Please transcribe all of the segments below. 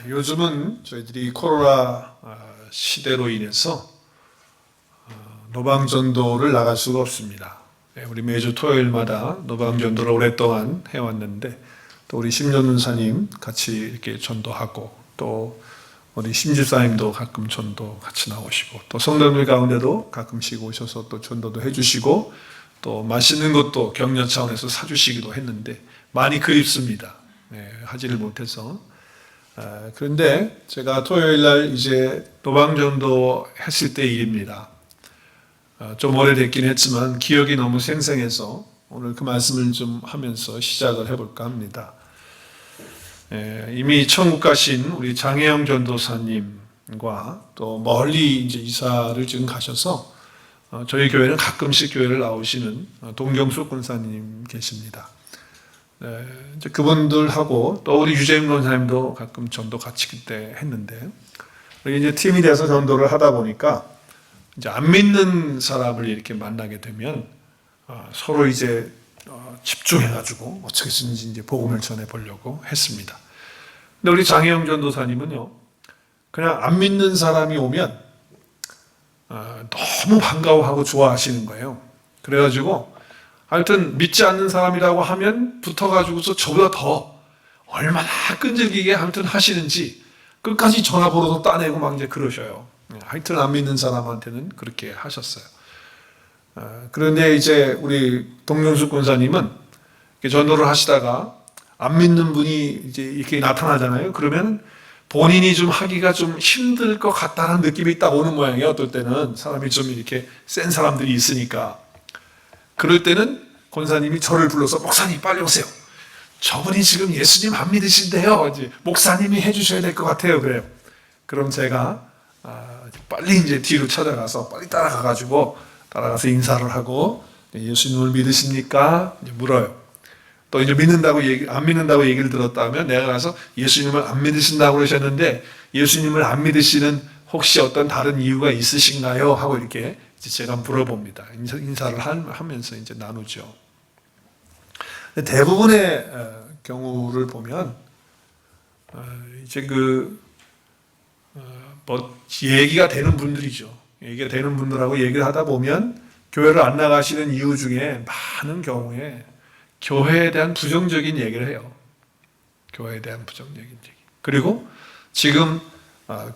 요즘은 저희들이 코로나 시대로 인해서 노방전도를 나갈 수가 없습니다. 우리 매주 토요일마다 노방전도를 오랫동안 해왔는데 또 우리 심전사님 같이 이렇게 전도하고 또 우리 심집사님도 가끔 전도 같이 나오시고 또 성도들 가운데도 가끔씩 오셔서 또 전도도 해주시고 또 맛있는 것도 격려 차원에서 사주시기도 했는데 많이 그립습니다. 하지를 못해서. 그런데 제가 토요일날 이제 노방전도 했을 때 일입니다. 좀 오래됐긴 했지만 기억이 너무 생생해서 오늘 그 말씀을 좀 하면서 시작을 해볼까 합니다. 이미 천국 가신 우리 장혜영 전도사님과 또 멀리 이제 이사를 지금 가셔서 저희 교회는 가끔씩 교회를 나오시는 동경숙 권사님 계십니다. 이제 그분들하고 또 우리 유재임 권사님도 가끔 전도 같이 그때 했는데 이제 팀이 돼서 전도를 하다 보니까 이제 안 믿는 사람을 이렇게 만나게 되면 서로 이제 집중해가지고 어떻게든지 이제 복음을 전해 보려고 했습니다. 근데 우리 장혜영 전도사님은요, 그냥 안 믿는 사람이 오면 너무 반가워하고 좋아하시는 거예요. 그래가지고 하여튼 믿지 않는 사람이라고 하면 붙어가지고서 저보다 더 얼마나 끈질기게 하여튼 하시는지 끝까지 전화번호도 따내고 막 이제 그러셔요. 하여튼 안 믿는 사람한테는 그렇게 하셨어요. 그런데 이제 우리 동경숙 권사님은 전도를 하시다가 안 믿는 분이 이제 이렇게 나타나잖아요. 그러면 본인이 좀 하기가 좀 힘들 것 같다는 느낌이 딱 오는 모양이에요. 어떨 때는 사람이 좀 이렇게 센 사람들이 있으니까. 그럴 때는 권사님이 저를 불러서 목사님 빨리 오세요. 저분이 지금 예수님 안 믿으신데요. 이제 목사님이 해주셔야 될 것 같아요. 그래요. 그럼 제가 빨리 이제 뒤로 찾아가서 빨리 따라가서 인사를 하고 예수님을 믿으십니까? 이제 물어요. 또 이제 안 믿는다고 얘기를 들었다면 내가 가서 예수님을 안 믿으신다고 그러셨는데 예수님을 안 믿으시는 혹시 어떤 다른 이유가 있으신가요? 하고 이렇게 제가 물어봅니다. 인사를 하면서 이제 나누죠. 대부분의 경우를 보면 이제 얘기가 되는 분들이죠. 얘기가 되는 분들하고 얘기를 하다 보면 교회를 안 나가시는 이유 중에 많은 경우에 교회에 대한 부정적인 얘기를 해요. 교회에 대한 부정적인 얘기. 그리고 지금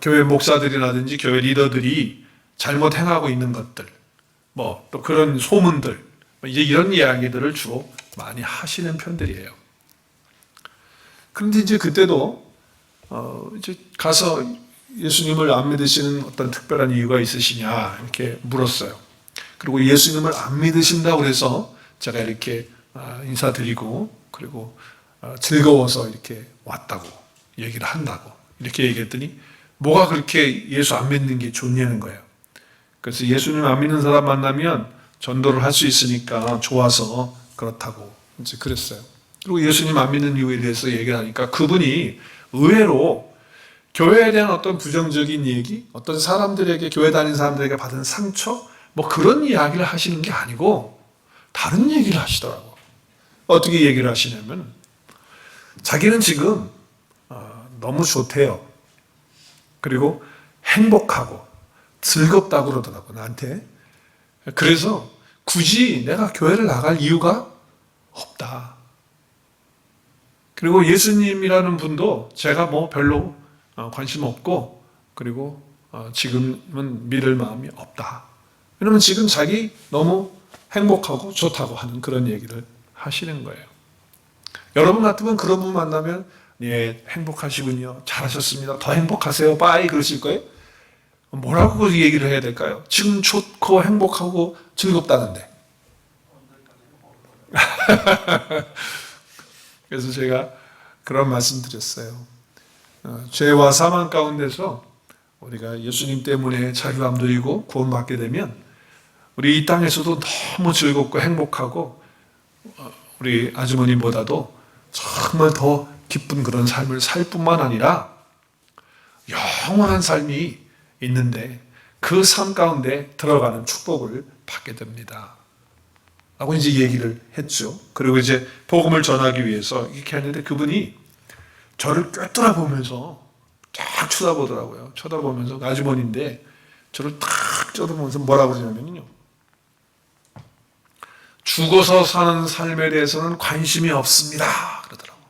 교회 목사들이라든지 교회 리더들이 잘못 행하고 있는 것들, 또 그런 소문들, 이제 이런 이야기들을 주로 많이 하시는 편들이에요. 그런데 이제 그때도 이제 가서 예수님을 안 믿으시는 어떤 특별한 이유가 있으시냐 이렇게 물었어요. 그리고 예수님을 안 믿으신다고 해서 제가 이렇게 인사드리고 그리고 즐거워서 이렇게 왔다고 얘기를 한다고 이렇게 얘기했더니 뭐가 그렇게 예수 안 믿는 게 좋냐는 거예요. 그래서 예수님 안 믿는 사람 만나면 전도를 할 수 있으니까 좋아서 그렇다고 이제 그랬어요. 그리고 예수님 안 믿는 이유에 대해서 얘기를 하니까 그분이 의외로 교회에 대한 어떤 부정적인 얘기, 어떤 사람들에게 교회 다니는 사람들에게 받은 상처, 그런 이야기를 하시는 게 아니고 다른 얘기를 하시더라고요. 어떻게 얘기를 하시냐면 자기는 지금 너무 좋대요. 그리고 행복하고 즐겁다고 그러더라고요, 나한테. 그래서 굳이 내가 교회를 나갈 이유가 없다. 그리고 예수님이라는 분도 제가 별로 관심 없고 그리고 지금은 믿을 마음이 없다. 왜냐면 지금 자기 너무 행복하고 좋다고 하는 그런 얘기를 하시는 거예요. 여러분 같으면 그런 분 만나면 예, 행복하시군요. 잘하셨습니다. 더 행복하세요. 빠이 그러실 거예요? 뭐라고 얘기를 해야 될까요? 지금 좋고 행복하고 즐겁다는데. 그래서 제가 그런 말씀 드렸어요. 죄와 사망 가운데서 우리가 예수님 때문에 자유함 누리고 구원받게 되면 우리 이 땅에서도 너무 즐겁고 행복하고 우리 아주머님보다도 정말 더 기쁜 그런 삶을 살 뿐만 아니라 영원한 삶이 있는데 그 삶 가운데 들어가는 축복을 받게 됩니다. 라고 이제 얘기를 했죠. 그리고 이제 복음을 전하기 위해서 이렇게 하는데 그분이 저를 꿰뚫어 보면서 딱 쳐다보더라고요. 쳐다보면서 아주머니인데 저를 탁 쳐다보면서 뭐라고 그러냐면요. 죽어서 사는 삶에 대해서는 관심이 없습니다. 그러더라고요.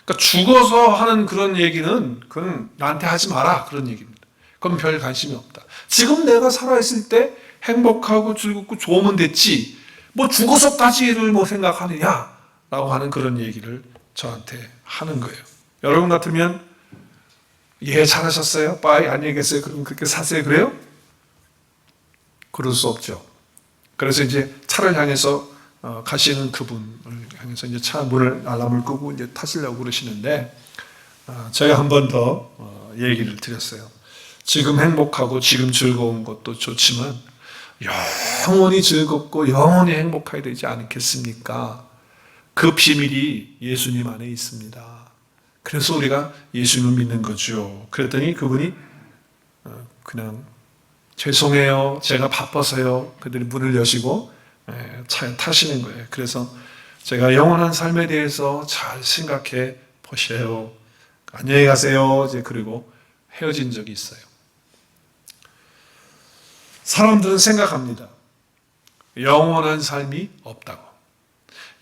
그러니까 죽어서 하는 그런 얘기는 그건 나한테 하지 마라. 그런 얘기입니다. 그건 별 관심이 없다. 지금 내가 살아있을 때 행복하고 즐겁고 좋으면 됐지. 뭐 죽어서까지를 뭐 생각하느냐. 라고 하는 그런 얘기를 저한테 하는 거예요. 여러분 같으면 예, 잘하셨어요? 빠이, 안녕히 계세요. 그럼 그렇게 사세요. 그래요? 그럴 수 없죠. 그래서 이제 차를 향해서 가시는 그분을 향해서 이제 차 문을 알람을 끄고 이제 타시려고 그러시는데 제가 한 번 더 얘기를 드렸어요. 지금 행복하고 지금 즐거운 것도 좋지만 영원히 즐겁고 영원히 행복해야 되지 않겠습니까? 그 비밀이 예수님 안에 있습니다. 그래서 우리가 예수님을 믿는 거죠. 그랬더니 그분이 그냥 죄송해요. 제가 바빠서요. 그들이 문을 여시고 차에 타시는 거예요. 그래서 제가 영원한 삶에 대해서 잘 생각해 보세요. 안녕히 가세요. 이제 그리고 헤어진 적이 있어요. 사람들은 생각합니다. 영원한 삶이 없다고.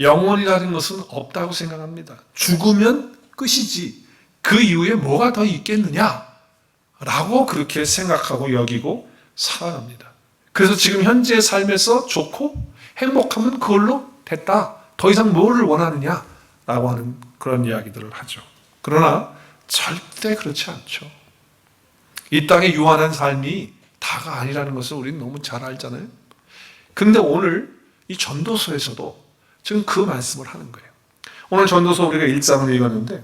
영원이라는 것은 없다고 생각합니다. 죽으면 끝이지. 그 이후에 뭐가 더 있겠느냐? 라고 그렇게 생각하고 여기고 살아갑니다. 그래서 지금 현재의 삶에서 좋고 행복하면 그걸로 됐다. 더 이상 뭐를 원하느냐? 라고 하는 그런 이야기들을 하죠. 그러나 절대 그렇지 않죠. 이 땅에 유한한 삶이 다가 아니라는 것을 우리는 너무 잘 알잖아요. 근데 오늘 이 전도서에서도 지금 그 말씀을 하는 거예요. 오늘 전도서 우리가 1장을 읽었는데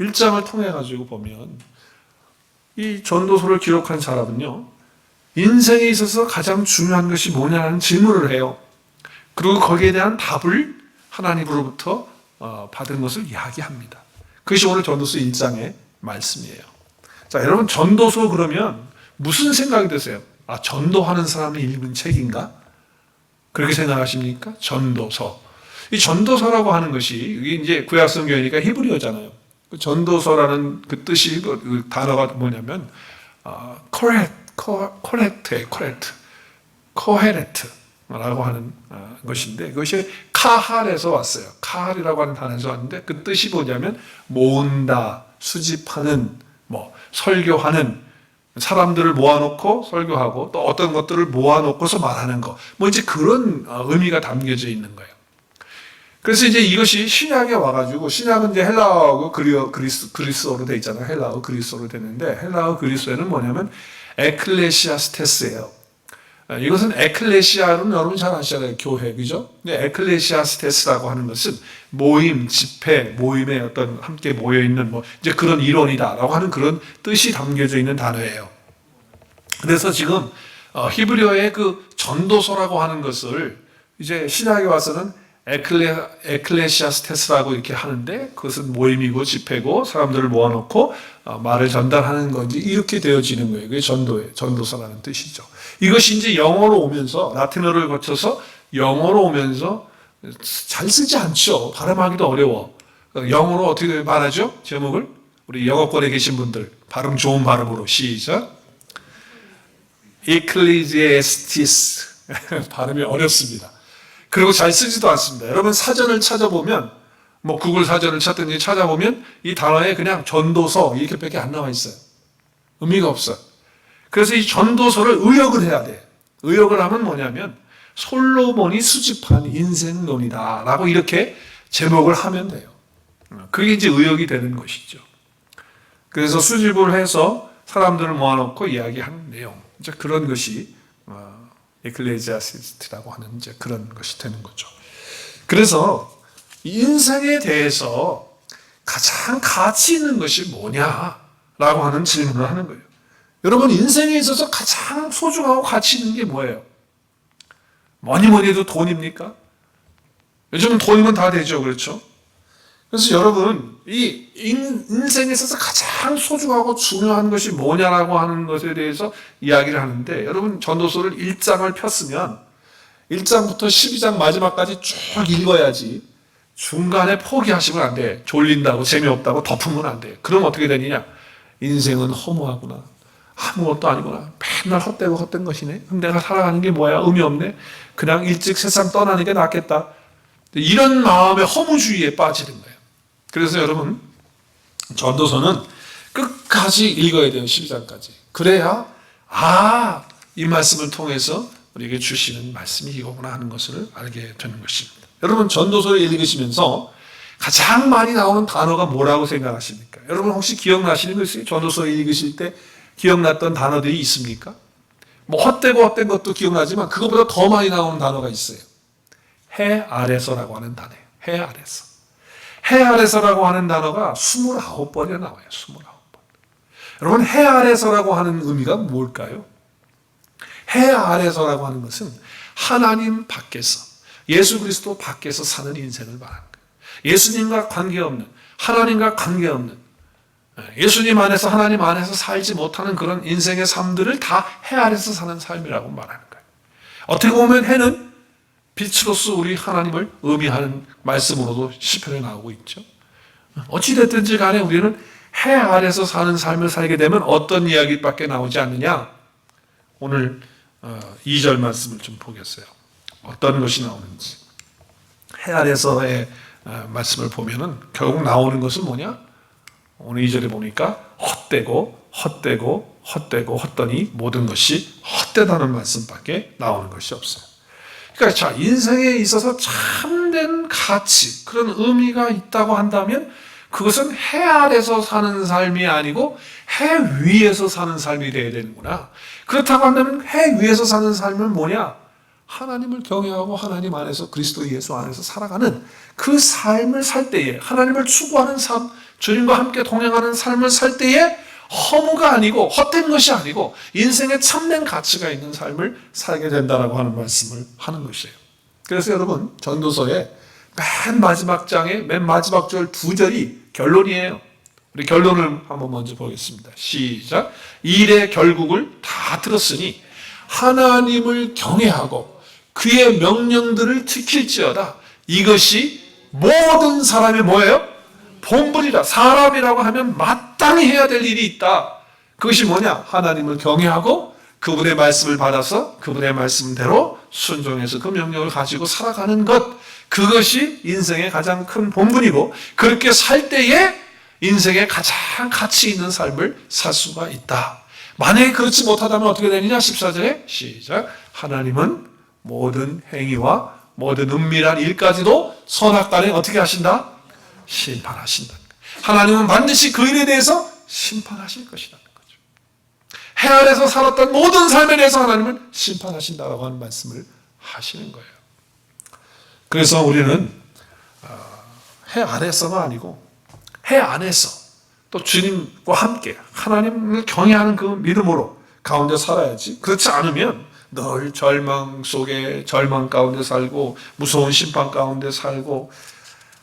1장을 통해 가지고 보면 이 전도서를 기록한 사람은요. 인생에 있어서 가장 중요한 것이 뭐냐는 질문을 해요. 그리고 거기에 대한 답을 하나님으로부터 받은 것을 이야기합니다. 그것이 오늘 전도서 1장의 말씀이에요. 자, 여러분 전도서 그러면 무슨 생각이 드세요? 아, 전도하는 사람이 읽은 책인가? 그렇게 생각하십니까? 전도서. 이 전도서라고 하는 것이 이게 이제 구약 성경이니까 히브리어잖아요. 그 전도서라는 그 뜻이 그 단어가 뭐냐면 코헤레트라고 하는 것인데 그것이 카할에서 왔어요. 카할이라고 하는 단어에서 왔는데 그 뜻이 뭐냐면 모은다, 수집하는, 뭐 설교하는, 사람들을 모아놓고 설교하고 또 어떤 것들을 모아놓고서 말하는 거, 뭐 이제 그런 의미가 담겨져 있는 거예요. 그래서 이제 이것이 신약에 와가지고, 신약은 이제 헬라어고 그리스어로 돼 있잖아요. 헬라어 그리스어로 되는데, 헬라어 그리스어에는 뭐냐면 에클레시아스테스예요. 이것은 에클레시아는 여러분 잘 아시잖아요. 교회, 그죠? 근데 에클레시아스테스라고 하는 것은 모임, 집회, 모임에 어떤 함께 모여 있는 뭐 이제 그런 일원이다라고 하는 그런 뜻이 담겨져 있는 단어예요. 그래서 지금 히브리어의 그 전도서라고 하는 것을 이제 신약에 와서는 에클레시아스테스라고 이렇게 하는데 그것은 모임이고 집회고 사람들을 모아놓고 말을 전달하는 건지 이렇게 되어지는 거예요. 그게 전도서라는 뜻이죠. 이것이 이제 영어로 오면서 라틴어를 거쳐서 영어로 오면서 잘 쓰지 않죠. 발음하기도 어려워. 영어로 어떻게 말하죠? 제목을 우리 영어권에 계신 분들 발음 좋은 발음으로 시작. 에클레시아스티스 발음이 어렵습니다. 그리고 잘 쓰지도 않습니다. 여러분 사전을 찾아보면 뭐 구글 사전을 찾든지 찾아보면 이 단어에 그냥 전도서 이렇게밖에 안 나와 있어요. 의미가 없어요. 그래서 이 전도서를 의역을 해야 돼. 의역을 하면 뭐냐면 솔로몬이 수집한 인생론이다 라고 이렇게 제목을 하면 돼요. 그게 이제 의역이 되는 것이죠. 그래서 수집을 해서 사람들을 모아놓고 이야기하는 내용, 이제 그런 것이 에클레시아스티라고 하는 이제 그런 것이 되는 거죠. 그래서 인생에 대해서 가장 가치 있는 것이 뭐냐라고 하는 질문을 하는 거예요. 여러분 인생에 있어서 가장 소중하고 가치 있는 게 뭐예요? 뭐니 해도 돈입니까? 요즘은 돈이면 다 되죠, 그렇죠? 그래서 여러분 이 인생에 있어서 가장 소중하고 중요한 것이 뭐냐라고 하는 것에 대해서 이야기를 하는데, 여러분 전도서를 1장을 폈으면 1장부터 12장 마지막까지 쭉 읽어야지 중간에 포기하시면 안 돼. 졸린다고 재미없다고 덮으면 안 돼. 그럼 어떻게 되느냐? 인생은 허무하구나. 아무것도 아니구나. 맨날 헛되고 헛된 것이네. 그럼 내가 살아가는 게 뭐야? 의미 없네. 그냥 일찍 세상 떠나는 게 낫겠다. 이런 마음의 허무주의에 빠지는 거예요. 그래서 여러분, 전도서는 끝까지 읽어야 돼요. 12장까지. 그래야 이 말씀을 통해서 우리에게 주시는 말씀이 이거구나 하는 것을 알게 되는 것입니다. 여러분, 전도서를 읽으시면서 가장 많이 나오는 단어가 뭐라고 생각하십니까? 여러분 혹시 기억나시는 거 있어요? 전도서 읽으실 때 기억났던 단어들이 있습니까? 뭐 헛되고 헛된 것도 기억나지만 그것보다 더 많이 나오는 단어가 있어요. 해 아래서라고 하는 단어예요. 해 아래서. 해 아래서라고 하는 단어가 29번이나 나와요. 29번. 여러분, 해 아래서라고 하는 의미가 뭘까요? 해 아래서라고 하는 것은 하나님 밖에서, 예수 그리스도 밖에서 사는 인생을 말하는 거예요. 예수님과 관계없는, 하나님과 관계없는, 예수님 안에서 하나님 안에서 살지 못하는 그런 인생의 삶들을 다 해 아래서 사는 삶이라고 말하는 거예요. 어떻게 보면 해는 빛으로서 우리 하나님을 의미하는 말씀으로도 시편에 나오고 있죠. 어찌됐든지 간에 우리는 해 아래서 사는 삶을 살게 되면 어떤 이야기밖에 나오지 않느냐? 오늘 2절 말씀을 좀 보겠어요. 어떤 것이 나오는지. 해 아래서의 말씀을 보면은 결국 나오는 것은 뭐냐? 오늘 2절에 보니까 헛되고 헛되고 헛되고 헛되니 모든 것이 헛되다는 말씀밖에 나오는 것이 없어요. 그러니까 자, 인생에 있어서 참된 가치, 그런 의미가 있다고 한다면 그것은 해 아래서 사는 삶이 아니고 해 위에서 사는 삶이 되어야 되는구나. 그렇다고 한다면 해 위에서 사는 삶은 뭐냐? 하나님을 경외하고 하나님 안에서 그리스도 예수 안에서 살아가는 그 삶을 살 때에, 하나님을 추구하는 삶, 주님과 함께 동행하는 삶을 살 때에 허무가 아니고 헛된 것이 아니고 인생에 참된 가치가 있는 삶을 살게 된다라고 하는 말씀을 하는 것이에요. 그래서 여러분, 전도서의 맨 마지막 장의 맨 마지막 절 2절이 결론이에요. 우리 결론을 한번 먼저 보겠습니다. 시작. 일의 결국을 다 들었으니 하나님을 경외하고 그의 명령들을 지킬지어다. 이것이 모든 사람의 뭐예요? 본분이다. 사람이라고 하면 마땅히 해야 될 일이 있다. 그것이 뭐냐? 하나님을 경외하고 그분의 말씀을 받아서 그분의 말씀대로 순종해서 그 명령을 가지고 살아가는 것. 그것이 인생의 가장 큰 본분이고, 그렇게 살 때에 인생의 가장 가치 있는 삶을 살 수가 있다. 만약에 그렇지 못하다면 어떻게 되느냐? 14절에 시작. 하나님은 모든 행위와 모든 은밀한 일까지도 선악간에 어떻게 하신다? 심판하신다. 하나님은 반드시 그 일에 대해서 심판하실 것이라는 거죠. 해 아래서 살았던 모든 삶에 대해서 하나님은 심판하신다라고 하는 말씀을 하시는 거예요. 그래서 우리는 해 아래서가 아니고 해 안에서 또 주님과 함께 하나님을 경외하는 그 믿음으로 가운데 살아야지. 그렇지 않으면 늘 절망 속에, 절망 가운데 살고 무서운 심판 가운데 살고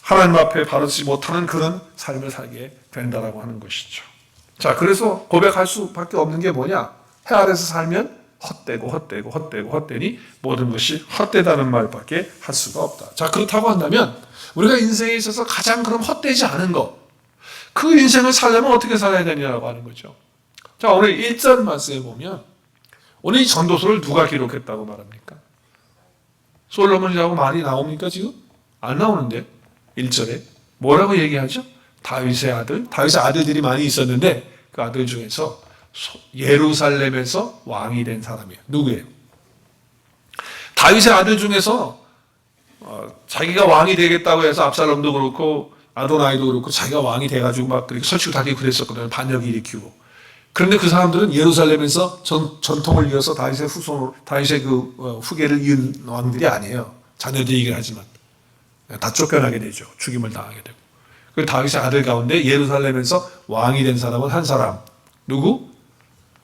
하나님 앞에 바르지 못하는 그런 삶을 살게 된다라고 하는 것이죠. 자, 그래서 고백할 수밖에 없는 게 뭐냐? 해 아래서 살면 헛되고 헛되고 헛되고 헛되니 모든 것이 헛되다는 말밖에 할 수가 없다. 자, 그렇다고 한다면 우리가 인생에 있어서 가장 그럼 헛되지 않은 것, 그 인생을 살려면 어떻게 살아야 되냐라고 하는 거죠. 자, 오늘 1절 말씀에 보면 오늘 이 전도서를 누가 기록했다고 말합니까? 솔로몬이라고 말이 나옵니까 지금? 안 나오는데 1절에 뭐라고 얘기하죠? 다윗의 아들, 다윗의 아들들이 많이 있었는데 그 아들 중에서 예루살렘에서 왕이 된 사람이에요. 누구예요? 다윗의 아들 중에서 자기가 왕이 되겠다고 해서 압살롬도 그렇고 아도나이도 그렇고 자기가 왕이 돼가지고 막 그렇게 설치고 다니고 그랬었거든요. 반역을 일으키고. 그런데 그 사람들은 예루살렘에서 전통을 이어서 다윗의 후손으로, 다윗의 그 후계를 이은 왕들이 아니에요. 자녀들이긴 하지만 다 쫓겨나게 되죠. 죽임을 당하게 되고. 그 다윗의 아들 가운데 예루살렘에서 왕이 된 사람은 한 사람. 누구?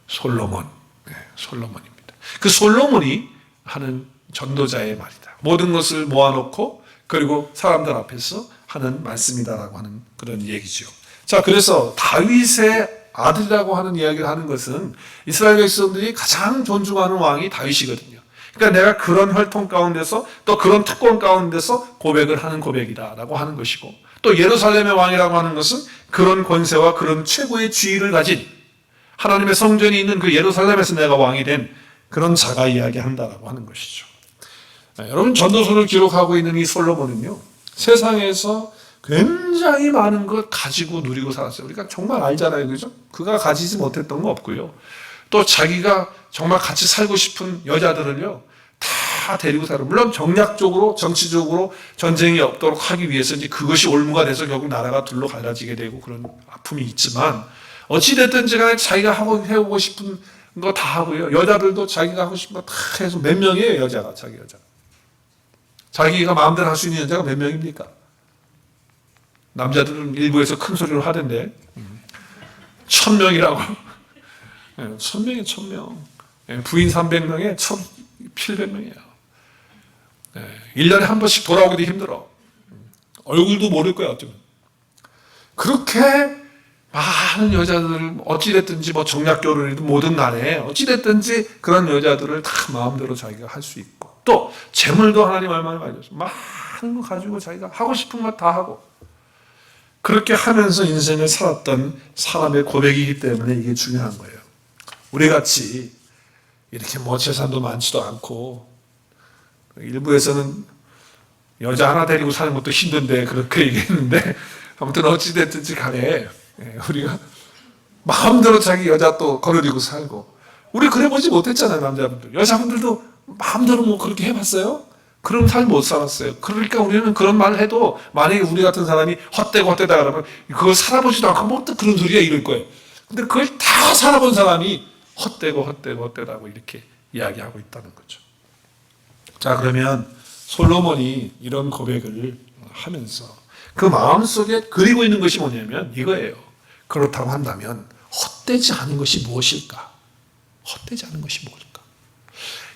솔로몬. 네, 솔로몬입니다. 그 솔로몬이 하는 전도자의 말이다. 모든 것을 모아놓고 그리고 사람들 앞에서 하는 말씀이다라고 하는 그런 얘기죠. 자, 그래서 다윗의 아들이라고 하는 이야기를 하는 것은 이스라엘 백성들이 가장 존중하는 왕이 다윗이거든요. 그러니까 내가 그런 활동 가운데서 또 그런 특권 가운데서 고백을 하는 고백이다라고 하는 것이고, 또 예루살렘의 왕이라고 하는 것은 그런 권세와 그런 최고의 지위를 가진 하나님의 성전이 있는 그 예루살렘에서 내가 왕이 된 그런 자가 이야기한다라고 하는 것이죠. 여러분, 전도서를 기록하고 있는 이 솔로몬은요, 세상에서 굉장히 많은 것 가지고 누리고 살았어요. 우리가 정말 알잖아요, 그죠? 그가 가지지 못했던 거 없고요. 또 자기가 정말 같이 살고 싶은 여자들을요, 다 데리고 살아요. 물론 정략적으로, 정치적으로 전쟁이 없도록 하기 위해서 이제 그것이 올무가 돼서 결국 나라가 둘로 갈라지게 되고 그런 아픔이 있지만, 어찌됐든지 간에 자기가 해오고 싶은 거 다 하고요. 여자들도 자기가 하고 싶은 거 다 해서 몇 명이에요, 여자가, 자기 여자가. 자기가 마음대로 할 수 있는 여자가 몇 명입니까? 남자들은 일부에서 큰 소리로 하던데 1000명이라고. 1000명이에요, 1000명. 부인 300명에 1700명이에요. 1년에 한 번씩 돌아오기도 힘들어. 얼굴도 모를 거야, 어쩌면. 그렇게 많은 여자들, 어찌됐든지 뭐 정략결혼이든 뭐든 간에 어찌됐든지 그런 여자들을 다 마음대로 자기가 할 수 있고, 또 재물도 하나님 얼마나 많이 줬어요. 많은 거 가지고 자기가 하고 싶은 것 다 하고, 그렇게 하면서 인생을 살았던 사람의 고백이기 때문에 이게 중요한 거예요. 우리같이 이렇게 뭐 재산도 많지도 않고, 일부에서는 여자 하나 데리고 사는 것도 힘든데 그렇게 얘기했는데, 아무튼 어찌됐든지 간에 우리가 마음대로 자기 여자 또 거느리고 살고, 우리 그래 보지 못했잖아요, 남자분들. 여자분들도 마음대로 뭐 그렇게 해봤어요? 그럼 잘 못 살았어요. 그러니까 우리는 그런 말을 해도 만약에 우리 같은 사람이 헛되고 헛되다 그러면 그걸 살아보지도 않고 뭐 또 그런 소리야 이럴 거예요. 근데 그걸 다 살아본 사람이 헛되고 헛되고 헛되다고 이렇게 이야기하고 있다는 거죠. 자, 그러면 솔로몬이 이런 고백을 하면서 그 마음속에 그리고 있는 것이 뭐냐면 이거예요. 그렇다고 한다면 헛되지 않은 것이 무엇일까? 헛되지 않은 것이 무엇일까?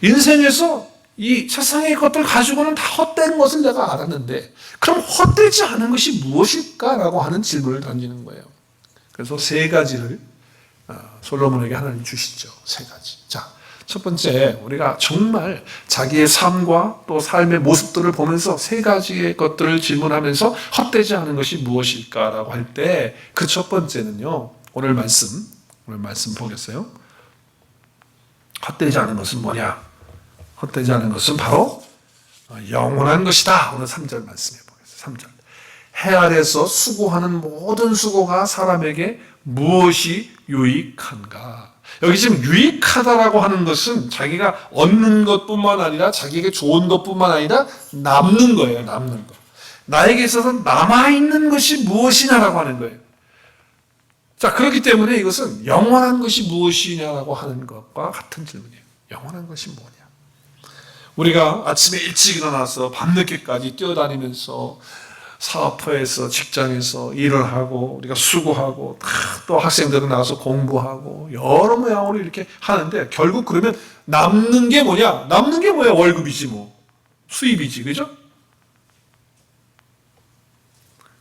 인생에서 이 세상의 것들 가지고는 다 헛된 것을 내가 알았는데, 그럼 헛되지 않은 것이 무엇일까라고 하는 질문을 던지는 거예요. 그래서 세 가지를 솔로몬에게 하나님 주시죠. 세 가지. 자, 첫 번째, 우리가 정말 자기의 삶과 또 삶의 모습들을 보면서 세 가지의 것들을 질문하면서 헛되지 않은 것이 무엇일까라고 할 때, 그 첫 번째는요, 오늘 말씀 보겠어요? 헛되지 않은 것은 뭐냐? 헛되지 않은 것은 바로 영원한 것이다. 오늘 3절 말씀해 보겠습니다. 3절. 해 아래서 수고하는 모든 수고가 사람에게 무엇이 유익한가? 여기 지금 유익하다라고 하는 것은 자기가 얻는 것뿐만 아니라 자기에게 좋은 것뿐만 아니라 남는 거예요. 남는 거. 나에게 있어서 남아있는 것이 무엇이냐라고 하는 거예요. 자, 그렇기 때문에 이것은 영원한 것이 무엇이냐라고 하는 것과 같은 질문이에요. 영원한 것이 뭐냐? 우리가 아침에 일찍 일어나서 밤늦게까지 뛰어다니면서 사업터에서 직장에서 일을 하고 우리가 수고하고 또 학생들은 나가서 공부하고 여러 모양으로 이렇게 하는데, 결국 그러면 남는 게 뭐냐? 남는 게 뭐야? 월급이지 뭐. 수입이지. 그죠?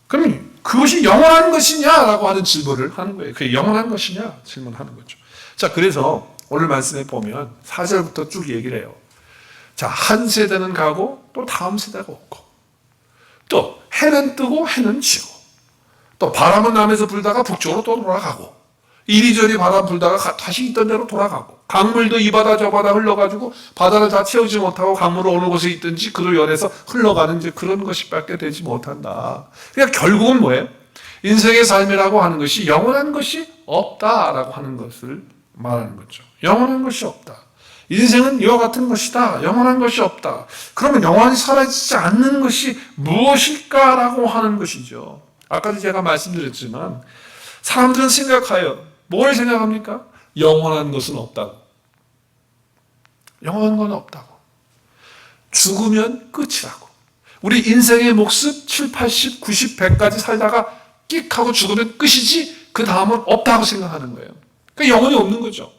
그럼 그것이 영원한 것이냐라고 하는 질문을 하는 거예요. 그게 영원한 것이냐? 질문하는 거죠. 자, 그래서 오늘 말씀에 보면 4절부터 쭉 얘기를 해요. 자, 한 세대는 가고 또 다음 세대가 오고, 또 해는 뜨고 해는 지고, 또 바람은 남에서 불다가 북쪽으로 또 돌아가고, 이리저리 바람 불다가 다시 있던 대로 돌아가고, 강물도 이 바다 저 바다 흘러가지고 바다를 다 채우지 못하고 강물을 어느 곳에 있든지 그로 열에서 흘러가는 이제 그런 것이밖에 되지 못한다. 그러니까 결국은 뭐예요? 인생의 삶이라고 하는 것이 영원한 것이 없다라고 하는 것을 말하는 거죠. 영원한 것이 없다. 인생은 이와 같은 것이다. 영원한 것이 없다. 그러면 영원히 사라지지 않는 것이 무엇일까라고 하는 것이죠. 아까도 제가 말씀드렸지만 사람들은 생각해요. 뭘 생각합니까? 영원한 것은 없다고. 영원한 건 없다고. 죽으면 끝이라고. 우리 인생의 몫은 7, 80, 90, 100까지 살다가 끽 하고 죽으면 끝이지 그 다음은 없다고 생각하는 거예요. 그러니까 영원히 없는 거죠.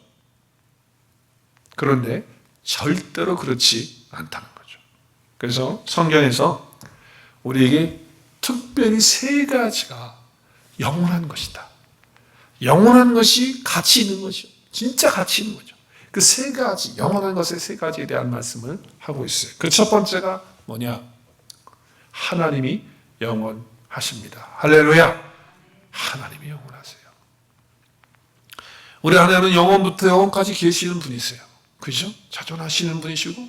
그런데 절대로 그렇지 않다는 거죠. 그래서 성경에서 우리에게 특별히 세 가지가 영원한 것이다. 영원한 것이 가치 있는 것이죠. 진짜 가치 있는 거죠. 그 세 가지, 영원한 것의 세 가지에 대한 말씀을 하고 있어요. 그 첫 번째가 뭐냐? 하나님이 영원하십니다. 할렐루야! 하나님이 영원하세요. 우리 하나님은 영원부터 영원까지 계시는 분이세요. 그죠? 자존하시는 분이시고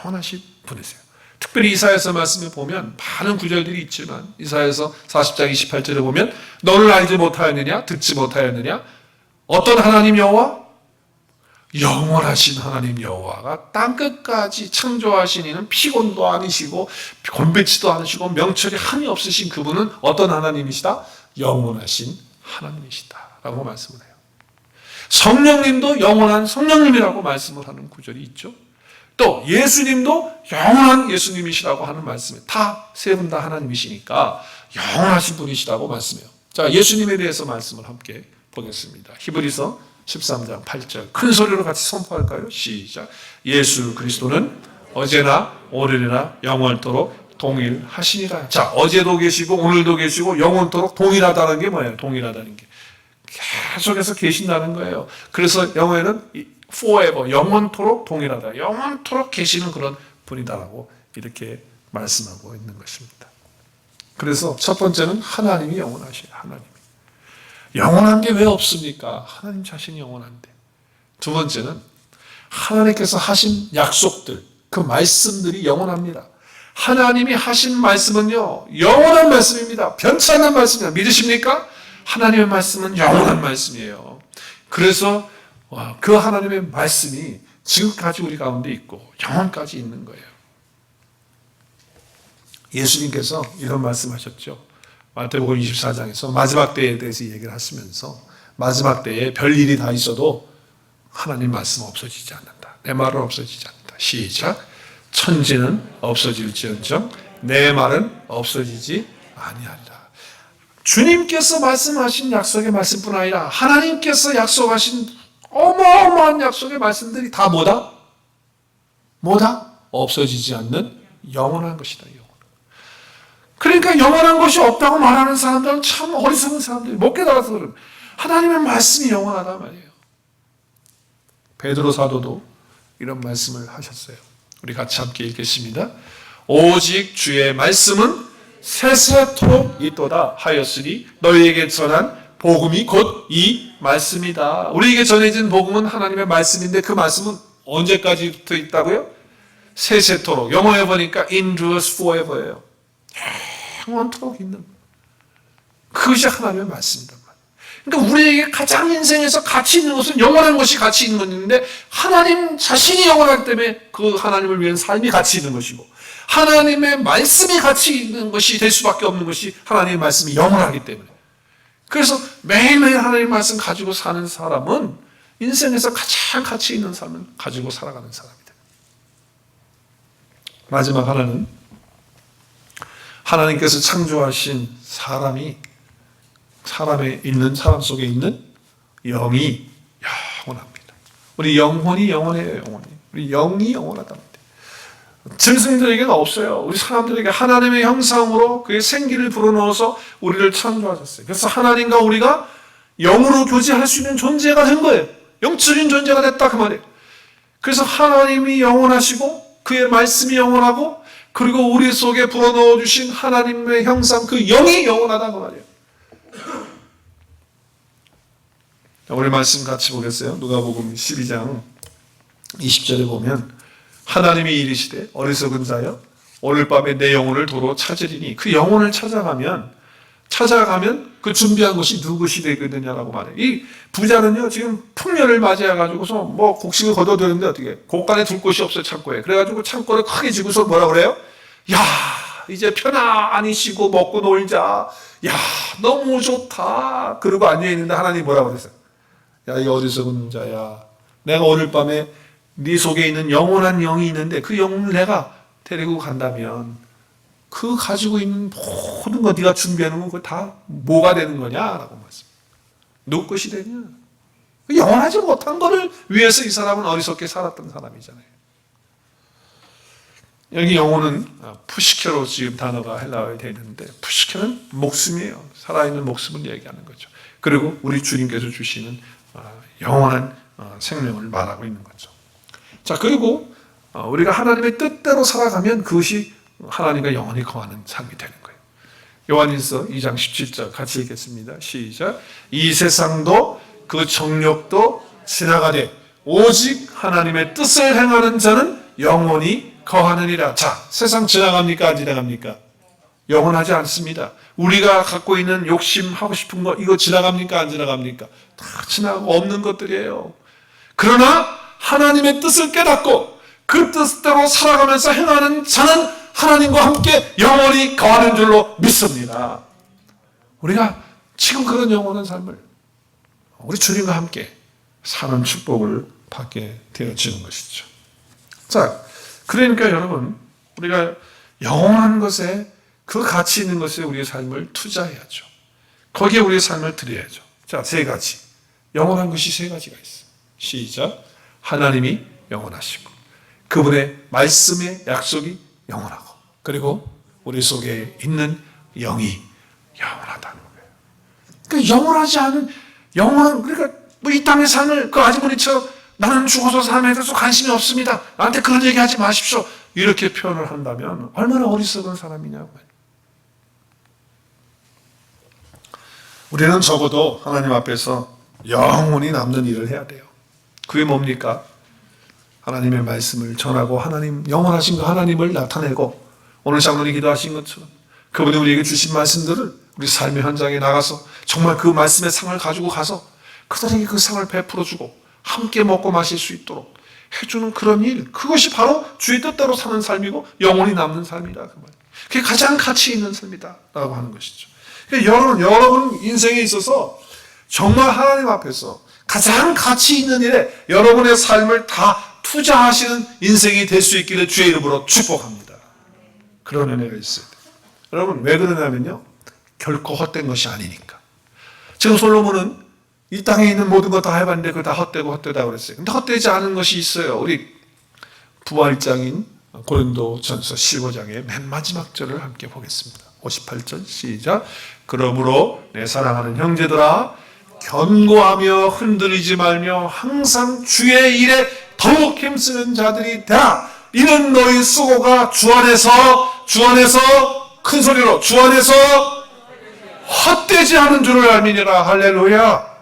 영원하신 분이세요. 특별히 이사야서 말씀에 보면 많은 구절들이 있지만 이사야서 40장 28절에 보면 너를 알지 못하였느냐? 듣지 못하였느냐? 어떤 하나님 여호와? 영원하신 하나님 여호와가 땅끝까지 창조하신 이는 피곤도 아니시고 곤배치도 않으시고 명철이 한이 없으신 그분은 어떤 하나님이시다? 영원하신 하나님이시다 라고 말씀을 해요. 성령님도 영원한 성령님이라고 말씀을 하는 구절이 있죠. 또 예수님도 영원한 예수님이시라고 하는 말씀에 다 세 분 다 하나님이시니까 영원하신 분이시라고 말씀해요. 자, 예수님에 대해서 말씀을 함께 보겠습니다. 히브리서 13장 8절 큰 소리로 같이 선포할까요? 시작. 예수 그리스도는 어제나 오늘이나 영원토록 동일하시니라. 자, 어제도 계시고 오늘도 계시고 영원토록 동일하다는 게 뭐예요? 동일하다는 게 계속해서 계신다는 거예요. 그래서 영어에는 forever, 영원토록 동일하다, 영원토록 계시는 그런 분이다라고 이렇게 말씀하고 있는 것입니다. 그래서 첫 번째는 하나님이 영원하시요. 하나님이 영원한 게 왜 없습니까? 하나님 자신이 영원한데. 두 번째는 하나님께서 하신 약속들, 그 말씀들이 영원합니다. 하나님이 하신 말씀은요, 영원한 말씀입니다. 변치 않는 말씀입니다. 믿으십니까? 하나님의 말씀은 영원한 말씀이에요. 그래서 그 하나님의 말씀이 지금까지 우리 가운데 있고 영원까지 있는 거예요. 예수님께서 이런 말씀하셨죠. 마태복음 24장에서 마지막 때에 대해서 얘기를 하시면서 마지막 때에 별일이 다 있어도 하나님 말씀 없어지지 않는다. 내 말은 없어지지 않는다. 시작. 천지는 없어질지언정 내 말은 없어지지 아니하리라. 주님께서 말씀하신 약속의 말씀뿐 아니라 하나님께서 약속하신 어마어마한 약속의 말씀들이 다 뭐다? 뭐다? 없어지지 않는 영원한 것이다. 영원. 그러니까 영원한 것이 없다고 말하는 사람들은 참 어리석은 사람들이 못 깨달아서 그런 하나님의 말씀이 영원하단 말이에요. 베드로 사도도 이런 말씀을 하셨어요. 우리 같이 함께 읽겠습니다. 오직 주의 말씀은 세세토록 있도다 하였으니 너희에게 전한 복음이 곧 이 말씀이다. 우리에게 전해진 복음은 하나님의 말씀인데 그 말씀은 언제까지부터 있다고요? 세세토록. 영어에 보니까 endures forever예요. 영원토록 있는 그것이 하나님의 말씀이란 말이에요. 그러니까 우리에게 가장 인생에서 가치 있는 것은 영원한 것이 가치 있는 것인데 하나님 자신이 영원하기 때문에 그 하나님을 위한 삶이 가치 있는 것이고 하나님의 말씀이 가치 있는 것이 될 수밖에 없는 것이 하나님의 말씀이 영원하기 때문에 그래서 매일매일 하나님의 말씀 가지고 사는 사람은 인생에서 가장 가치 있는 삶을 가지고 살아가는 사람이다. 마지막 하나는 하나님께서 창조하신 사람이 사람 속에 있는 영이 영원합니다. 우리 영혼이 영원해요. 영혼이. 우리 영이 영원하답니다. 짐승들에게는 없어요. 우리 사람들에게 하나님의 형상으로 그의 생기를 불어넣어서 우리를 창조하셨어요. 그래서 하나님과 우리가 영으로 교제할 수 있는 존재가 된 거예요. 영적인 존재가 됐다 그 말이에요. 그래서 하나님이 영원하시고 그의 말씀이 영원하고 그리고 우리 속에 불어넣어 주신 하나님의 형상 그 영이 영원하다 그 말이에요. 우리 말씀 같이 보겠어요. 누가복음 12장 20절에 보면 하나님이 이르시되 어리석은 자여 오늘 밤에 내 영혼을 도로 찾으리니 그 영혼을 찾아가면 그 준비한 것이 누구시 되겠느냐라고 말해요. 이 부자는요 지금 풍년을 맞이해가지고서 뭐 곡식을 거둬들였는데 어떻게 곳간에 둘 곳이 없어요. 창고에. 그래가지고 창고를 크게 지고서 뭐라 그래요? 야 이제 편안히 쉬고 먹고 놀자. 야 너무 좋다. 그러고 앉아있는데 하나님이 뭐라고 그랬어요? 야 이 어리석은 자야 내가 오늘 밤에 네 속에 있는 영원한 영이 있는데 그 영을 내가 데리고 간다면 그 가지고 있는 모든 거 네가 준비하는 건 그거 다 뭐가 되는 거냐라고 말씀. 누구 것이 되냐? 영원하지 못한 거를 위해서 이 사람은 어리석게 살았던 사람이잖아요. 여기 영혼은 푸시케로 지금 단어가 헬라어에 되어 있는데 푸시케는 목숨이에요. 살아있는 목숨을 얘기하는 거죠. 그리고 우리 주님께서 주시는 영원한 생명을 말하고 있는 거죠. 자, 그리고 우리가 하나님의 뜻대로 살아가면 그것이 하나님과 영원히 거하는 삶이 되는 거예요. 요한일서 2장 17절 같이 읽겠습니다. 시작. 이 세상도 그 정욕도 지나가되 오직 하나님의 뜻을 행하는 자는 영원히 거하느니라. 자, 세상 지나갑니까? 안 지나갑니까? 영원하지 않습니다. 우리가 갖고 있는 욕심, 하고 싶은 거 이거 지나갑니까? 안 지나갑니까? 다 지나가고 없는 것들이에요. 그러나 하나님의 뜻을 깨닫고 그 뜻대로 살아가면서 행하는 자는 하나님과 함께 영원히 거하는 줄로 믿습니다. 우리가 지금 그런 영원한 삶을 우리 주님과 함께 사는 축복을 받게 되어지는 것이죠. 자, 그러니까 여러분, 우리가 영원한 것에 그 가치 있는 것에 우리의 삶을 투자해야죠. 거기에 우리의 삶을 드려야죠. 자, 세 가지. 영원한 것이 세 가지가 있어요. 시작. 하나님이 영원하시고 그분의 말씀의 약속이 영원하고 그리고 우리 속에 있는 영이 영원하다는 거예요. 그러니까 영원하지 않은 영원한, 그러니까 뭐 이 땅의 삶을 그 아주머니처럼 나는 죽어서 삶에 대해서 관심이 없습니다. 나한테 그런 얘기 하지 마십시오. 이렇게 표현을 한다면 얼마나 어리석은 사람이냐고요. 우리는 적어도 하나님 앞에서 영원히 남는 일을 해야 돼요. 그게 뭡니까? 하나님의 말씀을 전하고 하나님, 영원하신 그 하나님을 나타내고 오늘 장로님이 기도하신 것처럼 그분이 우리에게 주신 말씀들을 우리 삶의 현장에 나가서 정말 그 말씀의 상을 가지고 가서 그들에게 그 상을 베풀어주고 함께 먹고 마실 수 있도록 해주는 그런 일, 그것이 바로 주의 뜻대로 사는 삶이고 영원히 남는 삶이다. 그 말. 그게 가장 가치 있는 삶이다 라고 하는 것이죠. 그러니까 여러분 인생에 있어서 정말 하나님 앞에서 가장 가치 있는 일에 여러분의 삶을 다 투자하시는 인생이 될 수 있기를 주의 이름으로 축복합니다. 그런 은혜가 있어야 돼요. 여러분 왜 그러냐면요, 결코 헛된 것이 아니니까. 지금 솔로몬은 이 땅에 있는 모든 거 다 해봤는데 그거 다 헛되고 헛되다고 그랬어요. 근데 헛되지 않은 것이 있어요. 우리 부활장인 고린도전서 15장의 맨 마지막 절을 함께 보겠습니다. 58절 시작. 그러므로 내 사랑하는 형제들아 견고하며 흔들리지 말며 항상 주의 일에 더욱 힘쓰는 자들이 되라. 이는 너희 수고가 주 안에서 큰 소리로 주 안에서 헛되지 않은 줄을 알미니라. 할렐루야.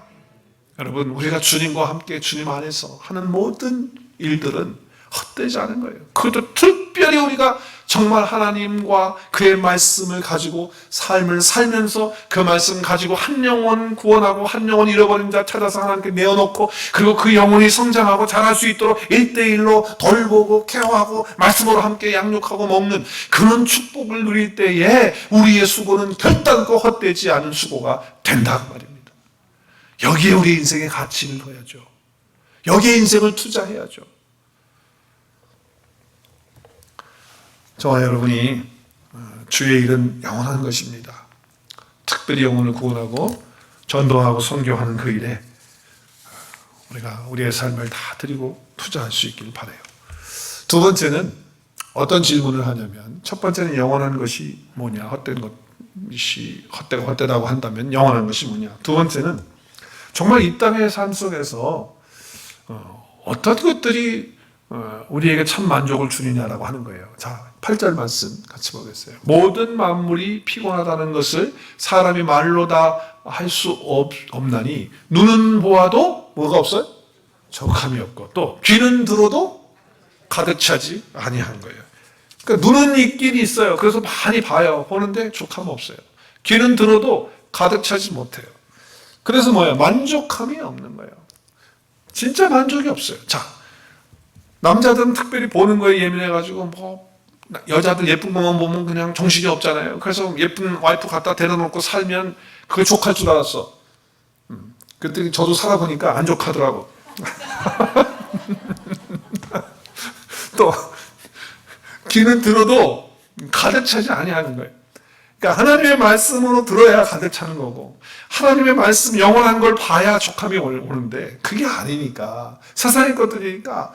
여러분, 우리가 주님과 함께 주님 안에서 하는 모든 일들은 헛되지 않은 거예요. 그것도 특별히 우리가 정말 하나님과 그의 말씀을 가지고 삶을 살면서 그 말씀 가지고 한 영혼 구원하고 한 영혼 잃어버린 자 찾아서 하나님께 내어놓고 그리고 그 영혼이 성장하고 자랄 수 있도록 1대1로 돌보고 케어하고 말씀으로 함께 양육하고 먹는 그런 축복을 누릴 때에 우리의 수고는 결단코 헛되지 않은 수고가 된다고 말입니다. 여기에 우리 인생의 가치를 둬야죠. 여기에 인생을 투자해야죠. 저와 여러분이 주의 일은 영원한 것입니다. 특별히 영혼을 구원하고 전도하고 선교하는 그 일에 우리가 우리의 삶을 다 드리고 투자할 수 있기를 바라요. 두 번째는 어떤 질문을 하냐면, 첫 번째는 영원한 것이 뭐냐, 헛된 것이 헛되다고 한다면 영원한 것이 뭐냐. 두 번째는 정말 이 땅의 삶 속에서 어떤 것들이 우리에게 참 만족을 주느냐라고 하는 거예요. 자, 8절 말씀 같이 보겠어요. 모든 만물이 피곤하다는 것을 사람이 말로 다 할 수 없나니 눈은 보아도 뭐가 없어요? 족함이 없고 또 귀는 들어도 가득 차지 아니한 거예요. 그러니까 눈은 있긴 있어요. 그래서 많이 봐요. 보는데 족함 없어요. 귀는 들어도 가득 차지 못해요. 그래서 뭐예요? 만족함이 없는 거예요. 진짜 만족이 없어요. 자, 남자들은 특별히 보는 거에 예민해가지고 뭐 여자들 예쁜 것만 보면 그냥 정신이 없잖아요. 그래서 예쁜 와이프 갖다 데려놓고 살면 그게 족할 줄 알았어. 그랬더니 저도 살아보니까 안 족하더라고. 또 귀는 들어도 가득 차지 아니하는 거예요. 그러니까 하나님의 말씀으로 들어야 가득 차는 거고 하나님의 말씀 영원한 걸 봐야 족함이 오는데 그게 아니니까 세상의 것들이니까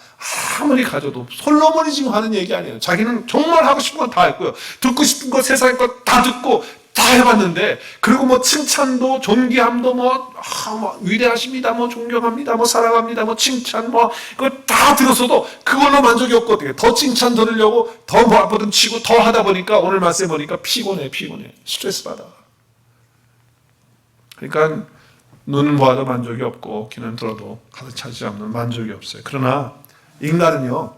아무리 가져도 솔로몬이 지금 하는 얘기 아니에요. 자기는 정말 하고 싶은 건 다 했고요. 듣고 싶은 거 세상의 것 다 듣고 다 해봤는데, 그리고 뭐 칭찬도 존귀함도 뭐 위대하십니다, 뭐 존경합니다, 뭐 사랑합니다, 뭐 칭찬 뭐 그거 다 들었어도 그걸로 만족이 없거든요. 더 칭찬 들으려고 더 뭐든 치고 더 하다 보니까 오늘 말씀 보니까 피곤해, 스트레스 받아. 그러니까 눈은 보아도 만족이 없고 귀는 들어도 가득 차지 않는 만족이 없어요. 그러나 인간은요,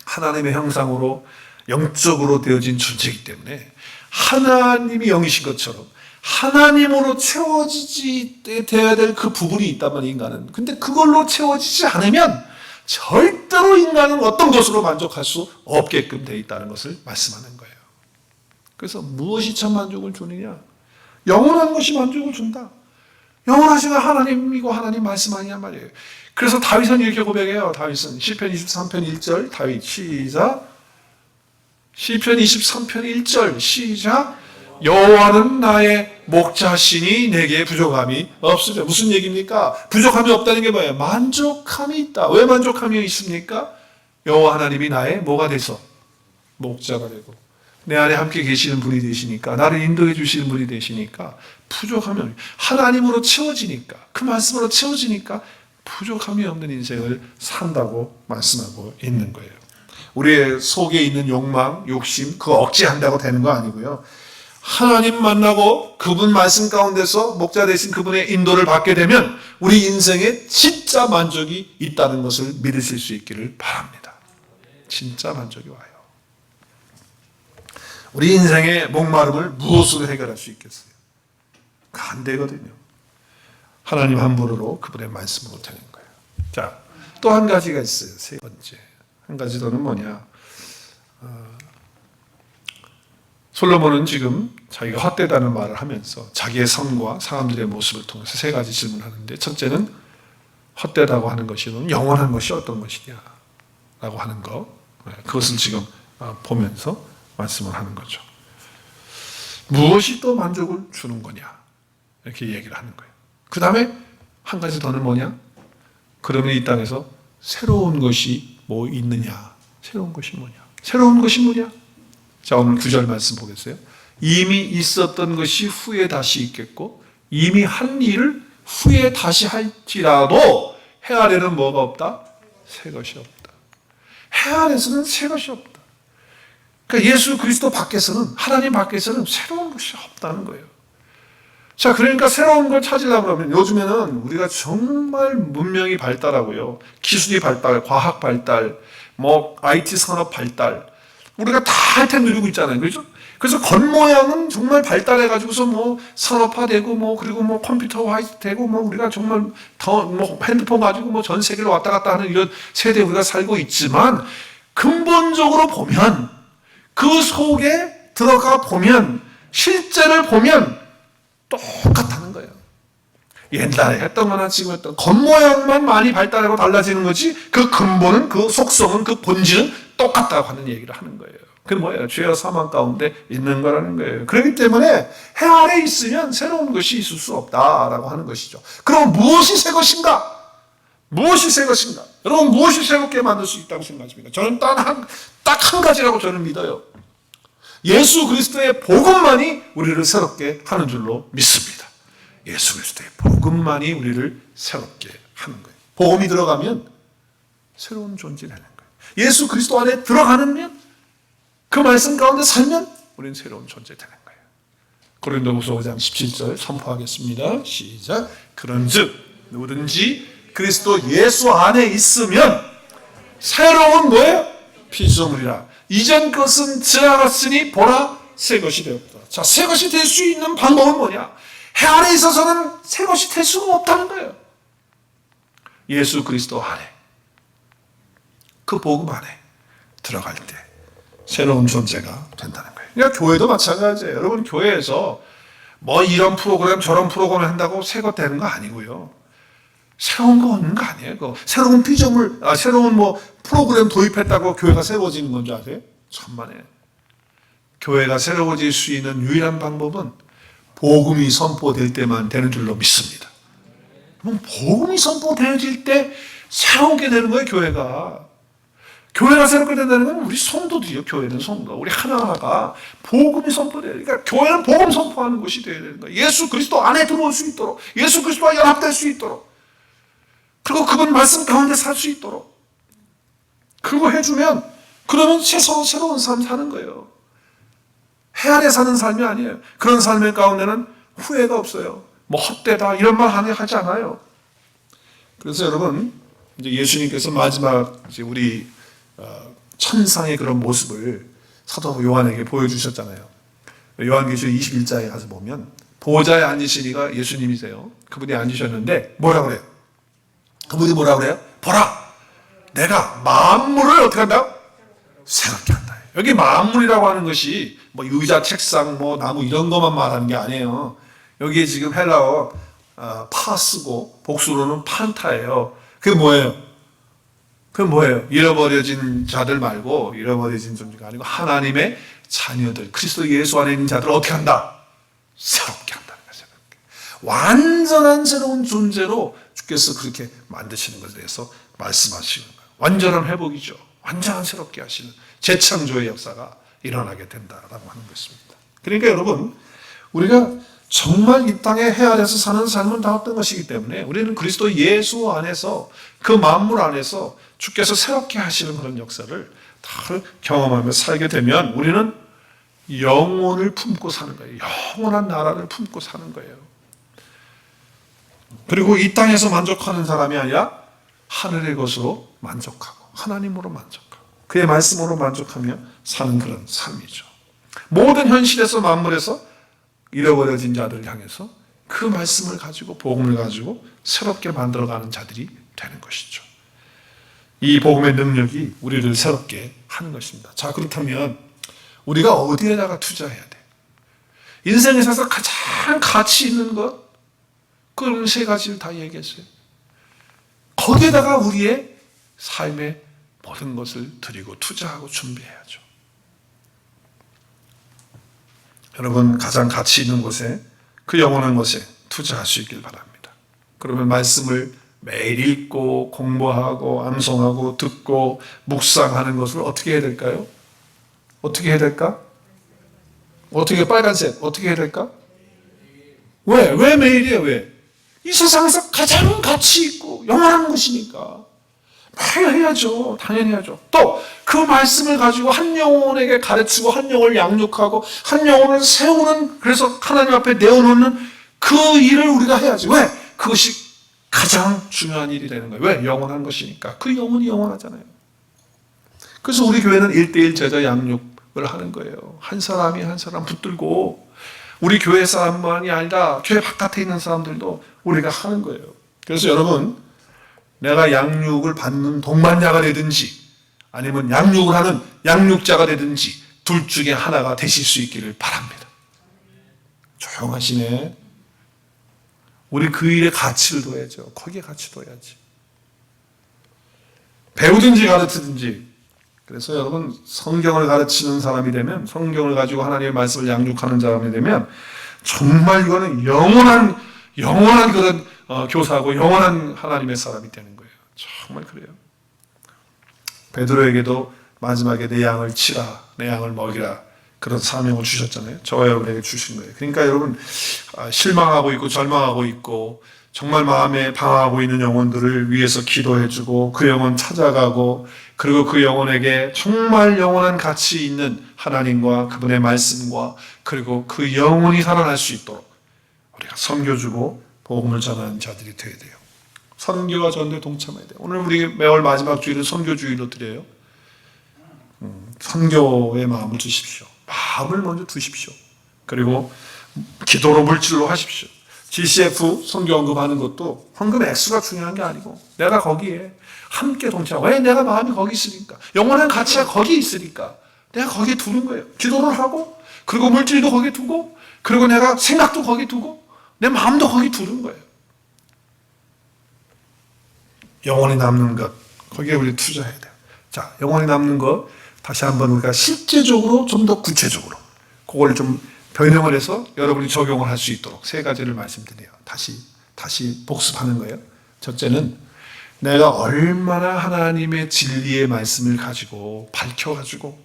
하나님의 형상으로 영적으로 되어진 존재이기 때문에 하나님이 영이신 것처럼 하나님으로 채워지지 되어야 될 그 부분이 있다면 인간은, 근데 그걸로 채워지지 않으면 절대로 인간은 어떤 것으로 만족할 수 없게끔 되어 있다는 것을 말씀하는 거예요. 그래서 무엇이 참 만족을 주느냐? 영원한 것이 만족을 준다. 영원하신 하나님이고 하나님 말씀 아니냐 말이에요. 그래서 다윗은 이렇게 고백해요. 다윗은 시편 23편 1절 다윗 시작. 시편 23편 1절 시작. 여호와는 나의 목자시니 내게 부족함이 없으리라. 무슨 얘기입니까? 부족함이 없다는 게 뭐예요? 만족함이 있다. 왜 만족함이 있습니까? 여호와 하나님이 나의 뭐가 돼서? 목자가 되고 내 안에 함께 계시는 분이 되시니까, 나를 인도해 주시는 분이 되시니까 부족함이, 하나님으로 채워지니까, 그 말씀으로 채워지니까 부족함이 없는 인생을 산다고 말씀하고 있는 거예요. 우리의 속에 있는 욕망, 욕심, 그거 억제한다고 되는 거 아니고요. 하나님 만나고 그분 말씀 가운데서 목자 되신 그분의 인도를 받게 되면 우리 인생에 진짜 만족이 있다는 것을 믿으실 수 있기를 바랍니다. 진짜 만족이 와요. 우리 인생의 목마름을 무엇으로 해결할 수 있겠어요? 안 되거든요. 하나님 한 분으로 그분의 말씀으로 되는 거예요. 자, 또 한 가지가 있어요. 세 번째. 한 가지 더는 뭐냐? 솔로몬은 지금 자기가 헛되다는 말을 하면서 자기의 성과 사람들의 모습을 통해서 세 가지 질문하는데, 첫째는 헛되다고 하는 것이 영원한 것이 어떤 것이냐라고 하는 것, 그것을 지금 보면서 말씀을 하는 거죠. 무엇이 또 만족을 주는 거냐, 이렇게 얘기를 하는 거예요. 그 다음에 한 가지 더는 뭐냐? 그러면 이 땅에서 새로운 것이 뭐 있느냐? 새로운 것이 뭐냐? 새로운 것이 뭐냐? 자, 오늘 9절 말씀 보겠어요. 이미 있었던 것이 후에 다시 있겠고, 이미 한 일을 후에 다시 할지라도 해 아래는 뭐가 없다? 새 것이 없다. 해 아래서는 새 것이 없다. 그러니까 예수 그리스도 밖에서는, 하나님 밖에서는 새로운 것이 없다는 거예요. 자, 그러니까 새로운 걸 찾으려고 하면 요즘에는 우리가 정말 문명이 발달하고요, 기술이 발달, 과학 발달, 뭐 IT 산업 발달, 우리가 다 혜택 누리고 있잖아요. 그렇죠? 그래서 겉모양은 정말 발달해가지고서 뭐 산업화되고 뭐 그리고 뭐 컴퓨터화 되고 뭐 우리가 정말 더 뭐 핸드폰 가지고 뭐 전 세계를 왔다 갔다 하는 이런 세대에 우리가 살고 있지만, 근본적으로 보면 그 속에 들어가 보면, 실제를 보면 똑같다는 거예요. 옛날에 했던 거나 지금 했던, 겉모양만 많이 발달하고 달라지는 거지 그 근본은, 그 속성은, 그 본질은 똑같다고 하는 얘기를 하는 거예요. 그게 뭐예요? 죄와 사망 가운데 있는 거라는 거예요. 그렇기 때문에 해 아래 있으면 새로운 것이 있을 수 없다라고 하는 것이죠. 그럼 무엇이 새 것인가? 무엇이 새 것인가? 여러분, 무엇이 새롭게 만들 수 있다고 생각하십니까? 저는 딱 한 가지라고 저는 믿어요. 예수 그리스도의 복음만이 우리를 새롭게 하는 줄로 믿습니다. 예수 그리스도의 복음만이 우리를 새롭게 하는 거예요. 복음이 들어가면 새로운 존재가 되는 거예요. 예수 그리스도 안에 들어가면, 그 말씀 가운데 살면 우리는 새로운 존재 되는 거예요. 고린도후서 5장 17절 선포하겠습니다. 시작. 그런즉 누구든지 그리스도 예수 안에 있으면 새로운 뭐예요? 피조물이라. 이전 것은 지나갔으니 보라 새 것이 되었다. 자, 새 것이 될 수 있는 방법은 뭐냐? 해 아래 있어서는 새 것이 될 수가 없다는 거예요. 예수 그리스도 안에, 그 복음 안에 들어갈 때 새로운 존재가 된다는 거예요. 그러니까 교회도 마찬가지예요. 여러분, 교회에서 뭐 이런 프로그램 저런 프로그램 한다고 새 것 되는 거 아니고요. 새로운 거 없는 거 아니에요. 새로운 피조물, 새로운 뭐 프로그램 도입했다고 교회가 새로워지는 건 줄 아세요? 천만에. 교회가 새로워질 수 있는 유일한 방법은 복음이 선포될 때만 되는 줄로 믿습니다. 그럼 복음이 선포되어질 때 새롭게 되는 거예요, 교회가. 교회가 새롭게 된다는 건 우리 성도들이요. 교회는 성도. 우리 하나하나가 복음이 선포돼요. 그러니까 교회는 복음 선포하는 곳이 되어야 되는 거예요. 예수 그리스도 안에 들어올 수 있도록, 예수 그리스도와 연합될 수 있도록, 그리고 그분 말씀 가운데 살 수 있도록. 그거 해주면, 그러면 새로운 삶 사는 거예요. 해 아래 사는 삶이 아니에요. 그런 삶의 가운데는 후회가 없어요. 뭐 헛되다 이런 말 하지 않아요. 그래서 여러분, 이제 예수님께서 마지막 이제 우리 천상의 그런 모습을 사도 요한에게 보여주셨잖아요. 요한계시록 21장에 가서 보면 보좌에 앉으신 이가 예수님이세요. 그분이 앉으셨는데 뭐라 그래요? 그분이 뭐라 그래요? 보라! 내가 만물을 어떻게 한다? 새롭게 한다. 여기 만물이라고 하는 것이 뭐 의자, 책상, 뭐 나무 이런 것만 말하는 게 아니에요. 여기에 지금 헬라어 파스고 복수로는 판타예요. 그게 뭐예요? 그건 뭐예요? 잃어버려진 자들 말고 잃어버려진 존재가 아니고 하나님의 자녀들, 그리스도 예수 안에 있는 자들을 어떻게 한다? 새롭게 한다는 거죠. 완전한 새로운 존재로 주께서 그렇게 만드시는 것에 대해서 말씀하시는 거예요. 완전한 회복이죠. 완전한 새롭게 하시는 재창조의 역사가 일어나게 된다라고 하는 것입니다. 그러니까 여러분, 우리가 정말 이 땅에 해 아래서 사는 삶은 다 어떤 것이기 때문에 우리는 그리스도 예수 안에서, 그 만물 안에서 주께서 새롭게 하시는 그런 역사를 다 경험하며 살게 되면 우리는 영혼을 품고 사는 거예요. 영원한 나라를 품고 사는 거예요. 그리고 이 땅에서 만족하는 사람이 아니라 하늘의 것으로 만족하고 하나님으로 만족하고 그의 말씀으로 만족하며 사는 그런 삶이죠. 모든 현실에서 만물에서 잃어버려진 자들을 향해서 그 말씀을 가지고, 복음을 가지고 새롭게 만들어가는 자들이 되는 것이죠. 이 복음의 능력이 우리를 새롭게 하는 것입니다. 자, 그렇다면 우리가 어디에다가 투자해야 돼? 인생에서 가장 가치 있는 것, 그런 세 가지를 다 얘기했어요. 거기에다가 우리의 삶의 모든 것을 드리고 투자하고 준비해야죠. 여러분, 가장 가치 있는 곳에, 그 영원한 것에 투자할 수 있길 바랍니다. 그러면 말씀을 매일 읽고 공부하고 암송하고 듣고 묵상하는 것을 어떻게 해야 될까요? 어떻게 해야 될까? 어떻게, 빨간색 어떻게 해야 될까? 왜 매일이에요? 왜? 이 세상에서 가장 가치 있고 영원한 것이니까 매일 해야죠. 당연히 해야죠. 또 그 말씀을 가지고 한 영혼에게 가르치고 한 영혼을 양육하고 한 영혼을 세우는, 그래서 하나님 앞에 내어놓는 그 일을 우리가 해야지. 왜? 그것이 가장 중요한 일이 되는 거예요. 왜? 영원한 것이니까. 그 영혼이 영원하잖아요. 그래서 우리 교회는 1:1 제자 양육을 하는 거예요. 한 사람이 한 사람 붙들고, 우리 교회 사람만이 아니라 교회 바깥에 있는 사람들도 우리가 하는 거예요. 그래서 여러분, 내가 양육을 받는 동반자가 되든지 아니면 양육을 하는 양육자가 되든지 둘 중에 하나가 되실 수 있기를 바랍니다. 조용하시네. 우리 그 일에 가치를 둬야죠. 거기에 가치 둬야지. 배우든지 가르치든지. 그래서 여러분, 성경을 가르치는 사람이 되면, 성경을 가지고 하나님의 말씀을 양육하는 사람이 되면 정말 이거는 영원한 그런 교사고 영원한 하나님의 사람이 되는 거예요. 정말 그래요. 베드로에게도 마지막에 내 양을 치라, 내 양을 먹이라, 그런 사명을 주셨잖아요. 저와 여러분에게 주신 거예요. 그러니까 여러분, 실망하고 있고 절망하고 있고 정말 마음에 방황하고 있는 영혼들을 위해서 기도해주고 그 영혼 찾아가고, 그리고 그 영혼에게 정말 영원한 가치 있는 하나님과 그분의 말씀과 그리고 그 영혼이 살아날 수 있도록 우리가 섬겨주고 복음을 전하는 자들이 되어야 돼요. 선교와 전도에 동참해야 돼요. 오늘 우리 매월 마지막 주일은 선교주일로 드려요. 선교의 마음을 두십시오. 마음을 먼저 두십시오. 그리고 기도로 물질로 하십시오. GCF 선교 언급하는 것도 헌금 액수가 중요한 게 아니고 내가 거기에 함께 동참하고, 왜? 내가 마음이 거기 있으니까, 영원한 가치가 거기 있으니까 내가 거기에 두는 거예요. 기도를 하고, 그리고 물질도 거기 두고, 그리고 내가 생각도 거기 두고, 내 마음도 거기 두는 거예요. 영원히 남는 것, 거기에 우리 투자해야 돼요. 자, 영원히 남는 것, 다시 한번 우리가 실제적으로 좀 더 구체적으로 그걸 좀 변형을 해서 여러분이 적용을 할 수 있도록 세 가지를 말씀드려요. 다시 복습하는 거예요. 첫째는 내가 얼마나 하나님의 진리의 말씀을 가지고 밝혀가지고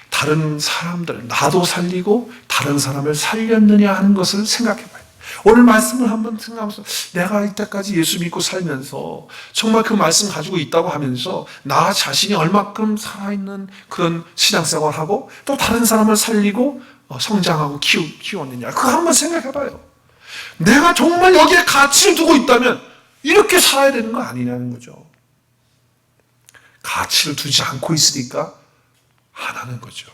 다른 사람들, 나도 살리고 다른 사람을 살렸느냐 하는 것을 생각해봐요. 오늘 말씀을 한번 생각하면서 내가 이때까지 예수 믿고 살면서 정말 그 말씀 가지고 있다고 하면서 나 자신이 얼마큼 살아있는 그런 신앙생활을 하고 또 다른 사람을 살리고 성장하고 키웠느냐, 그거 한번 생각해봐요. 내가 정말 여기에 가치를 두고 있다면 이렇게 살아야 되는 거 아니냐는 거죠. 가치를 두지 않고 있으니까 안 하는 거죠.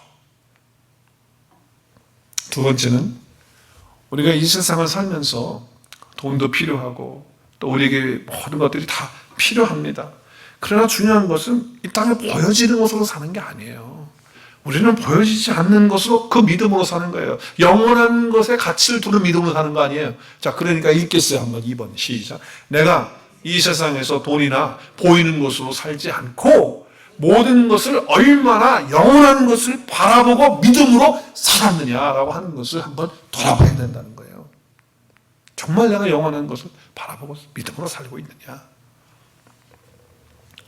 두 번째는 우리가 이 세상을 살면서 돈도 필요하고 또 우리에게 모든 것들이 다 필요합니다. 그러나 중요한 것은 이 땅에 보여지는 것으로 사는 게 아니에요. 우리는 보여지지 않는 것으로 그 믿음으로 사는 거예요. 영원한 것에 가치를 두는 믿음으로 사는 거 아니에요. 자, 그러니까 읽겠어요. 한번 2번 시작. 내가 이 세상에서 돈이나 보이는 것으로 살지 않고 모든 것을 얼마나 영원한 것을 바라보고 믿음으로 살았느냐라고 하는 것을 한번 돌아봐야 된다는 거예요. 정말 내가 영원한 것을 바라보고 믿음으로 살고 있느냐.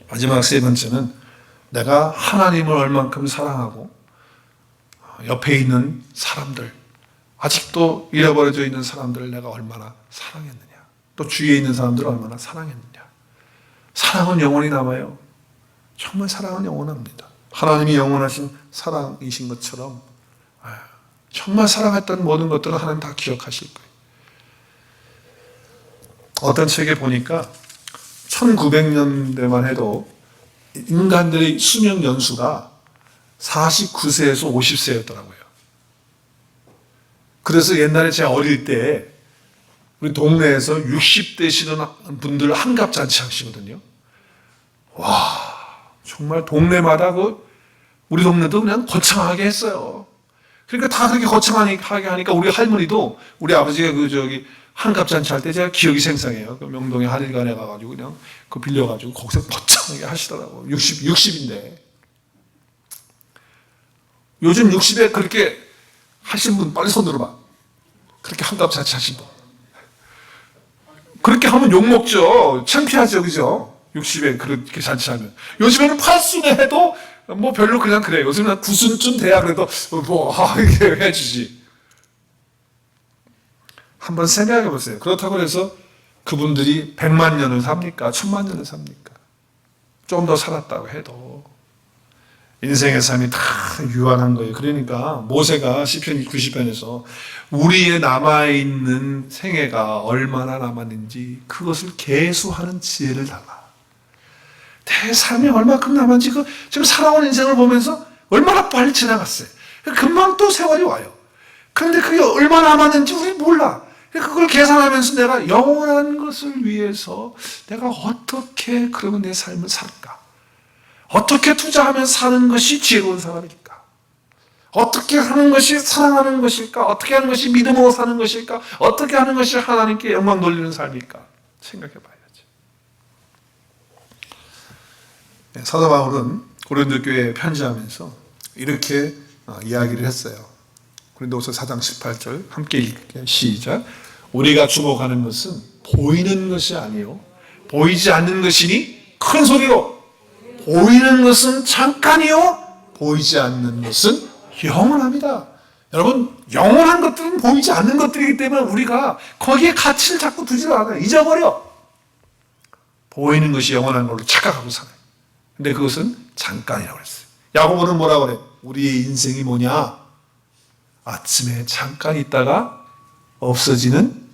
마지막 세 번째는 내가 하나님을 얼만큼 사랑하고 옆에 있는 사람들, 아직도 잃어버려져 있는 사람들을 내가 얼마나 사랑했느냐, 또 주위에 있는 사람들을 얼마나 사랑했느냐. 사랑은 영원히 남아요. 정말 사랑은 영원합니다. 하나님이 영원하신 사랑이신 것처럼 정말 사랑했던 모든 것들은 하나님 다 기억하실 거예요. 어떤 책에 보니까 1900년대만 해도 인간들의 수명 연수가 49세에서 50세였더라고요. 그래서 옛날에 제가 어릴 때 우리 동네에서 60대시는 분들 한갑잔치 하시거든요. 와, 정말 동네마다 우리 동네도 그냥 거창하게 했어요. 그러니까 다 그렇게 거창하게 하니까 우리 할머니도 우리 아버지가 한갑잔치 할 때 제가 기억이 생생해요. 그 명동에 한일관에 가가지고 그냥 빌려가지고 거기서 거창하게 하시더라고. 60인데. 요즘 60에 그렇게 하신 분 빨리 손 들어봐. 그렇게 한갑잔치 하신 분. 그렇게 하면 욕먹죠. 창피하죠, 그죠? 60에 그렇게 잔치하면. 요즘에는 8순에 해도 뭐 별로 그냥 그래요. 요즘은 9순쯤 돼야 그래도 이렇게 해주지. 한번 생각해 보세요. 그렇다고 해서 그분들이 100만 년을 삽니까? 1000만 년을 삽니까? 좀 더 살았다고 해도 인생의 삶이 다 유한한 거예요. 그러니까 모세가 시편 90편에서 우리의 남아있는 생애가 얼마나 남았는지 그것을 계수하는 지혜를 달라. 내 삶이 얼마큼 남았는지 지금 살아온 인생을 보면서 얼마나 빨리 지나갔어요. 금방 또 세월이 와요. 그런데 그게 얼마나 남았는지 우리 몰라. 그걸 계산하면서 내가 영원한 것을 위해서 내가 어떻게 그러면 내 삶을 살까? 어떻게 투자하면 사는 것이 지혜로운 사람일까? 어떻게 하는 것이 사랑하는 것일까? 어떻게 하는 것이 믿음으로 사는 것일까? 어떻게 하는 것이 하나님께 영광 돌리는 삶일까? 생각해 봐야죠. 사도 바울은 고린도 교회에 편지하면서 이렇게 이야기를 했어요. 고린도후서 4장 18절 함께 읽을게요. 시작. 우리가 주목하는 것은 보이는 것이 아니요 보이지 않는 것이니 큰 소리로 보이는 것은 잠깐이요 보이지 않는 것은 영원합니다. 여러분, 영원한 것들은 보이지 않는 것들이기 때문에 우리가 거기에 가치를 자꾸 두지 않아요. 잊어버려. 보이는 것이 영원한 걸로 착각하고 살아요. 근데 그것은 잠깐이라고 했어요. 야고보는 뭐라고 그래? 우리의 인생이 뭐냐? 아침에 잠깐 있다가 없어지는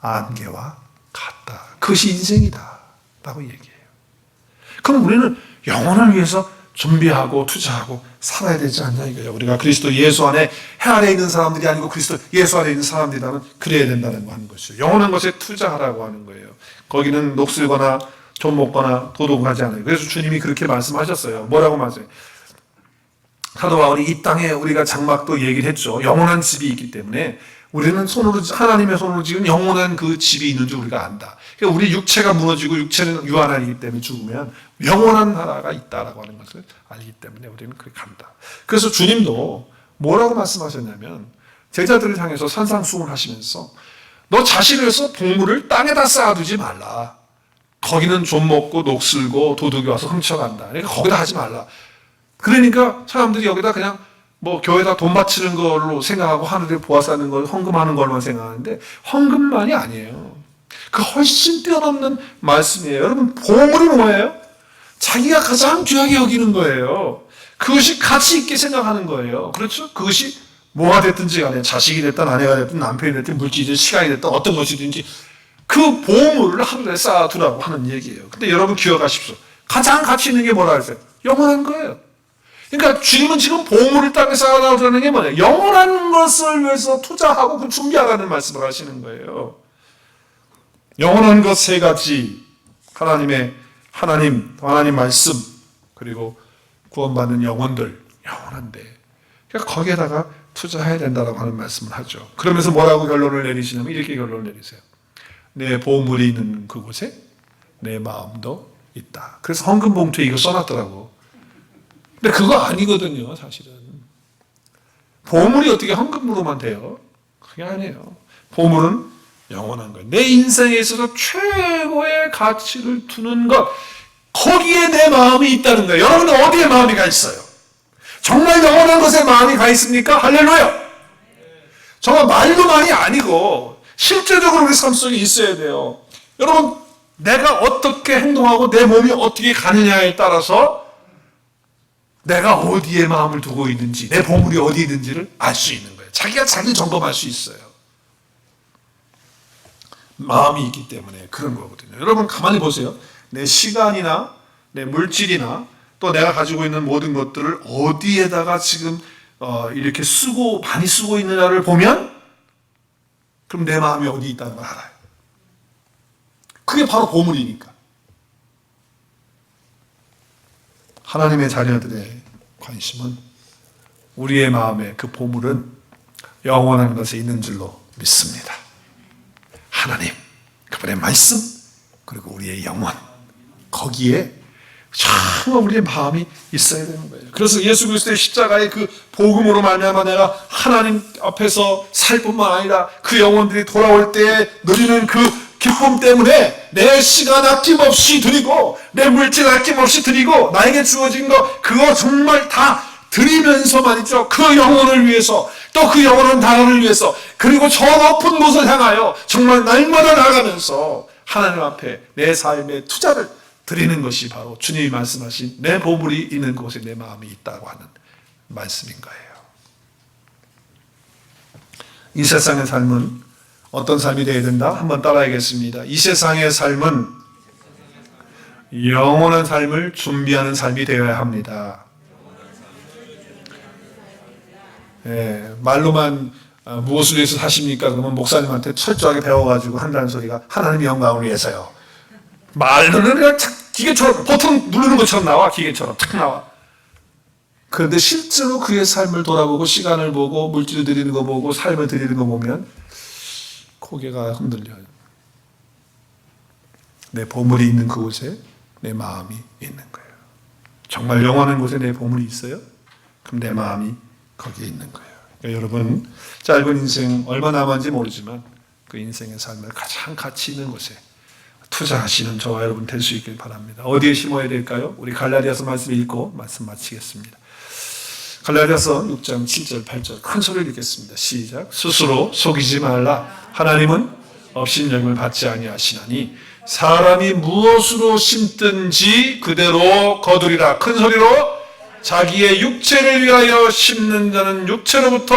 안개와 같다. 그것이 인생이다 라고 얘기해요. 그럼 우리는 영혼을 위해서 준비하고 투자하고 살아야 되지 않냐 이거예요. 우리가 그리스도 예수 안에 해 아래 있는 사람들이 아니고 그리스도 예수 안에 있는 사람들이라면 그래야 된다는 거 하는 것이죠. 영원한 것에 투자하라고 하는 거예요. 거기는 녹슬거나 돈 먹거나 도둑하지 않아요. 그래서 주님이 그렇게 말씀하셨어요. 뭐라고 말씀해요? 사도 바울이 이 땅에 우리가 장막도 얘기를 했죠. 영원한 집이 있기 때문에 우리는 하나님의 손으로 지은 영원한 그 집이 있는 줄 우리가 안다. 그러니까 우리 육체가 무너지고 육체는 유한하기 때문에 죽으면 영원한 나라가 있다라고 하는 것을 알기 때문에 우리는 그렇게 간다. 그래서 주님도 뭐라고 말씀하셨냐면 제자들을 향해서 산상수훈을 하시면서 너 자신을 위해서 동물을 땅에다 쌓아두지 말라. 거기는 좀 먹고 녹슬고 도둑이 와서 훔쳐간다. 그러니까 거기다 하지 말라. 그러니까 사람들이 여기다 그냥 뭐 교회에다 돈 바치는 걸로 생각하고 하늘에 보아사는 걸 헌금하는 걸만 생각하는데 헌금만이 아니에요. 그 훨씬 뛰어넘는 말씀이에요. 여러분, 보물이 뭐예요? 자기가 가장 귀하게 여기는 거예요. 그것이 가치 있게 생각하는 거예요. 그렇죠? 그것이 뭐가 됐든지 간에 자식이 됐든 아내가 됐든 남편이 됐든 물질이 시간이 됐든 어떤 것이든지 그 보물을 하늘에 쌓아두라고 하는 얘기예요. 근데 여러분 기억하십시오. 가장 가치 있는 게 뭐라 했어요? 영원한 거예요. 그러니까 주님은 지금 보물을 땅에 쌓아두라는 게 뭐냐? 영원한 것을 위해서 투자하고 그 준비하라는 말씀을 하시는 거예요. 영원한 것 세 가지. 하나님 말씀, 그리고 구원받는 영혼들, 영원한데. 그러니까 거기에다가 투자해야 된다라고 하는 말씀을 하죠. 그러면서 뭐라고 결론을 내리시냐면 이렇게 결론을 내리세요. 내 보물이 있는 그곳에 내 마음도 있다. 그래서 헌금 봉투에 이거 써놨더라고. 근데 그거 아니거든요, 사실은. 보물이 어떻게 헌금으로만 돼요? 그게 아니에요. 보물은 영원한 거예요. 내 인생에 있어서 최고의 가치를 두는 것, 거기에 내 마음이 있다는 거예요. 여러분은 어디에 마음이 가 있어요? 정말 영원한 것에 마음이 가 있습니까? 할렐루야! 정말 말로만이 아니고 실제적으로 우리 삶 속에 있어야 돼요. 여러분, 내가 어떻게 행동하고 내 몸이 어떻게 가느냐에 따라서 내가 어디에 마음을 두고 있는지, 내 보물이 어디 있는지를 알 수 있는 거예요. 자기가 자기 점검할 수 있어요. 마음이 있기 때문에 그런 거거든요. 여러분 가만히 보세요. 내 시간이나 내 물질이나 또 내가 가지고 있는 모든 것들을 어디에다가 지금 이렇게 많이 쓰고 있느냐를 보면 그럼 내 마음이 어디 있다는 걸 알아요. 그게 바로 보물이니까. 하나님의 자녀들의 관심은 우리의 마음에 그 보물은 영원한 것에 있는 줄로 믿습니다. 하나님, 그분의 말씀, 그리고 우리의 영혼, 거기에 정말 우리의 마음이 있어야 되는 거예요. 그래서 예수 그리스도의 십자가의 그 복음으로 말미암아 내가 하나님 앞에서 살 뿐만 아니라 그 영혼들이 돌아올 때에 누리는 그 기쁨 때문에 내 시간 아낌없이 드리고 내 물질 아낌없이 드리고 나에게 주어진 거 그거 정말 다 드리면서 말이죠. 그 영혼을 위해서 또 그 영원한 나라를 위해서 그리고 저 높은 곳을 향하여 정말 날마다 나아가면서 하나님 앞에 내 삶의 투자를 드리는 것이 바로 주님이 말씀하신 내 보물이 있는 곳에 내 마음이 있다고 하는 말씀인 거예요. 이 세상의 삶은 어떤 삶이 되어야 된다? 한번 따라하겠습니다. 이 세상의 삶은 영원한 삶을 준비하는 삶이 되어야 합니다. 말로만 무엇을 위해서 사십니까? 그러면 목사님한테 철저하게 배워가지고 한다는 소리가 하나님의 영광을 위해서요. 말로는 그냥 기계처럼 보통 누르는 것처럼 나와. 기계처럼 탁 나와. 그런데 실제로 그의 삶을 돌아보고 시간을 보고 물질을 드리는 거 보고 삶을 드리는 거 보면 고개가 흔들려요. 내 보물이 있는 그곳에 내 마음이 있는 거예요. 정말 영원한 곳에 내 보물이 있어요? 그럼 내 마음이 거기에 있는 거예요. 그러니까 여러분 짧은 인생 얼마 남았는지 모르지만 그 인생의 삶을 가장 가치 있는 곳에 투자하시는 저와 여러분 될 수 있길 바랍니다. 어디에 심어야 될까요? 우리 갈라디아서 말씀 읽고 말씀 마치겠습니다. 갈라디아서 6장 7절 8절 큰 소리를 읽겠습니다. 시작. 스스로 속이지 말라. 하나님은 업신여김을 받지 아니하시나니 사람이 무엇으로 심든지 그대로 거두리라. 큰 소리로 자기의 육체를 위하여 심는 자는 육체로부터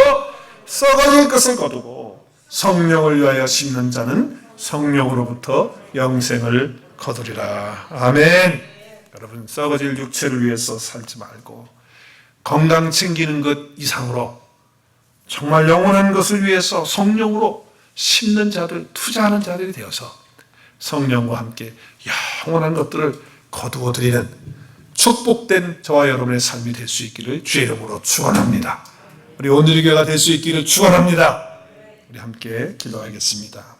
썩어질 것을 거두고 성령을 위하여 심는 자는 성령으로부터 영생을 거두리라. 아멘. 여러분 썩어질 육체를 위해서 살지 말고 건강 챙기는 것 이상으로 정말 영원한 것을 위해서 성령으로 심는 자들, 투자하는 자들이 되어서 성령과 함께 영원한 것들을 거두어 드리는 축복된 저와 여러분의 삶이 될 수 있기를 주의 이름으로 축원합니다. 우리 오늘의 교회가 될 수 있기를 축원합니다. 우리 함께 기도하겠습니다.